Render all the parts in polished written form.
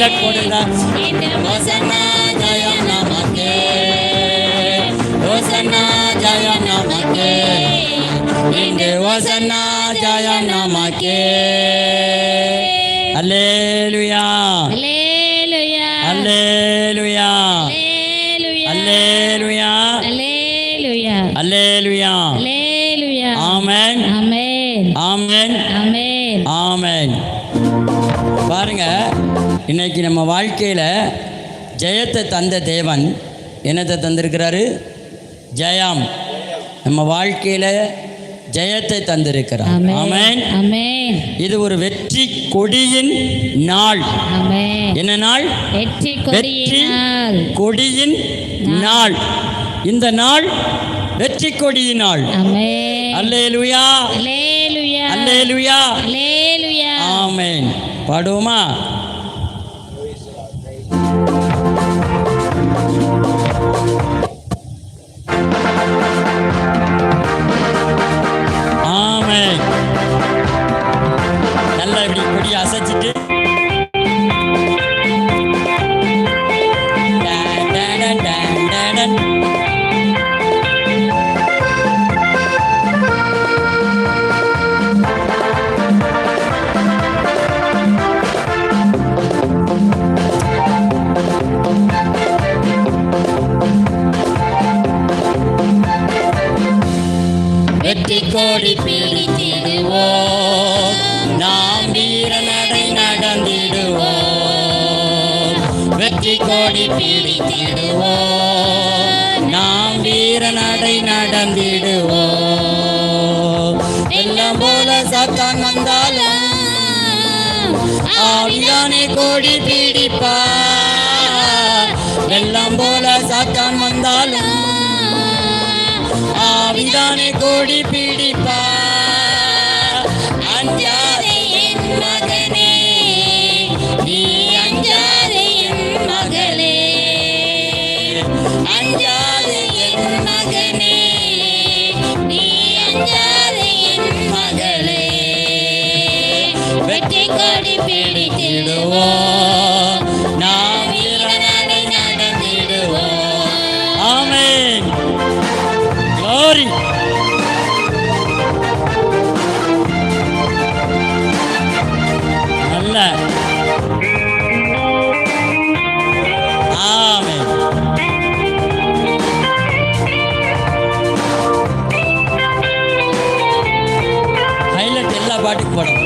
கையில போடுங்க. ஹோசன்னா ஜெயம் நமக்கே, ஹோசன்னா ஜெயம் நமக்கே, இங்கு ஹோசன்னா ஜெயம் நமக்கே. அல்லேலூயா அல்லேலூயா அல்லேலூயா அல்லேலூயா அல்லேலூயா அல்லேலூயா அல்லேலூயா. ஆமென் ஆமென் ஆமென் ஆமென் ஆமென். பாருங்க, இன்னைக்கு நம்ம வாழ்க்கையில் ஜெயத்தை தந்த தேவன் என்னத்தை தந்திருக்கிறாரு? ஜெயம். நம்ம வாழ்க்கையில் ஜெயத்தை தந்திருக்கிறார். ஆமென் ஆமென். இது ஒரு வெற்றி கொடியின் நாள். ஆமென். என்ன நாள்? வெற்றி வெற்றி கொடியினால் கொடியின் நாள். இந்த நாள் வெற்றி கொடியின் நாள். ஆமென். அல்லேலூயா அல்லேலூயா அல்லேலூயா அல்லேலூயா. ஆமென். பாடுவோமா? ஆமென். நல்லா இப்படி கொடி அசைச்சிட்டு வெற்றி கோடி பிடித்திடுவோம், நாம் வீர நடை நடந்திடுவோம். வெற்றி கோடி பிடித்திடுவோம், நாம் வீர நடை நடந்திடுவோம். வெள்ளம் போல சாத்தான் வந்தாலும் ஆவியானே கோடி பிடிப்பார். வெள்ளம் போல சாத்தான் வந்தாலும் ஆவிதானே கோடி பிடிப்பார். அஞ்சாதே என் மகனே, நீ அஞ்சாதே என் மகளே, அஞ்சாதே என் மகனே, நீ அஞ்சாதே என் மகளே. வெற்றி கொடி பிடித்திடுவோம், நாம் வீரநடை நடந்திடுவோம். ஆமென். Glory. நல்ல ஆமென். ஹைலைட் எல்லா பாட்டுக்கு போடும்,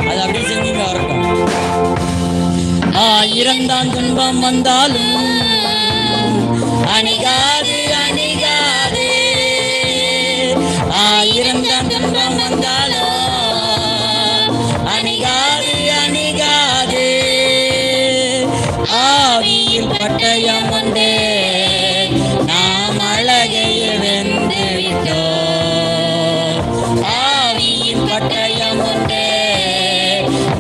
அது அப்படியே செஞ்சீங்க வரட்டும். ஆயிரந்தான் துன்பம் வந்தாலும் அணிகாது அணிகாது, ஆயிரந்தான் துன்பம் வந்தாலும் அணிகாது அணிகாது. ஆவியில் பட்டயம் உண்டு, நாம் அழகையை வென்று விட்டோம். ஆவியில் பட்டயம் உண்டு,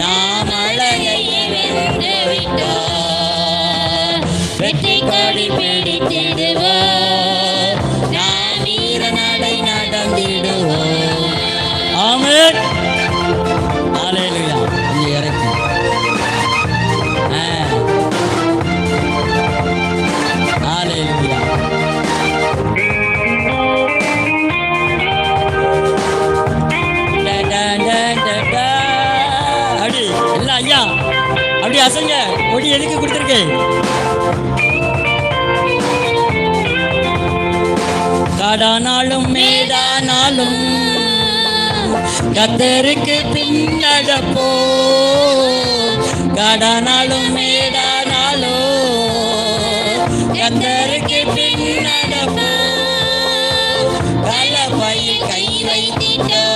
நாம் அழகையை வென்று விட்டோம். வெற்றி கொடி பிடித்திடுவோம், நாம் வீர நடை நடந்திடுவோம். ஆமென். அல்லேலூயா. இங்கே இறக்கி அல்லேலூயா. அப்படி எல்லாம் ஐயா அப்படி அசைங்க. கொடி எதுக்கு கொடுத்துருக்கு? காடானாலும் மேடானாலும் கர்த்தருக்கு பின்னடப்போ. காடானாலும் மேடானாலும் கர்த்தருக்கு பின்னடப்போ. கலப்பையில் கை வைத்திட்டோ,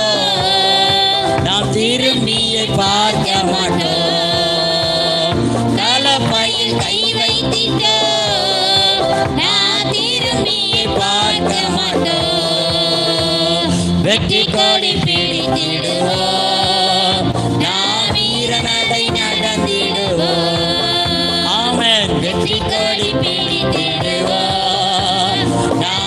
நாம் திரும்பியை பார்க்க மாட்டோம். கலப்பையில் கை வைத்திட்டோ, நாம் திரும்பியை பார்க்க மாட்டோம். வெற்றி கொடி பிடித்திடுவோம், நாம் வீர நடை நடந்திடுவோம். ஆமென். வெற்றி கொடி பிடித்திடுவோம், நாம்